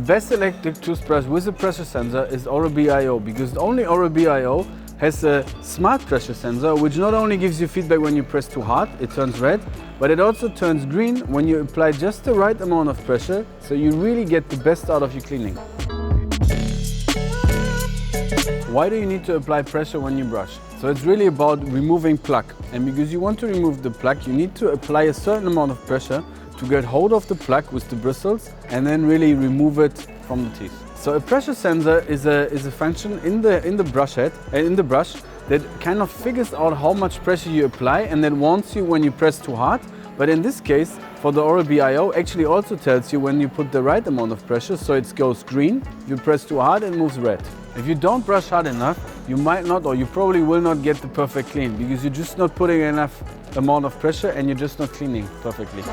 best electric toothbrush with a pressure sensor is Oral-B IO, because only Oral-B IO has a smart pressure sensor which not only gives you feedback when you press too hard, it turns red, but it also turns green when you apply just the right amount of pressure, so you really get the best out of your cleaning. Why do you need to apply pressure when you brush? So it's really about removing plaque, and because you want to remove the plaque, you need to apply a certain amount of pressure to get hold of the plaque with the bristles and then really remove it from the teeth. So a pressure sensor is a function in the brush head and in the brush that kind of figures out how much pressure you apply and then warns you when you press too hard. But in this case, for the Oral-B IO, actually also tells you when you put the right amount of pressure, so it goes green. If you press too hard, it moves red. If you don't brush hard enough, you might not, or you probably will not get the perfect clean, because you're just not putting enough amount of pressure and you're just not cleaning perfectly.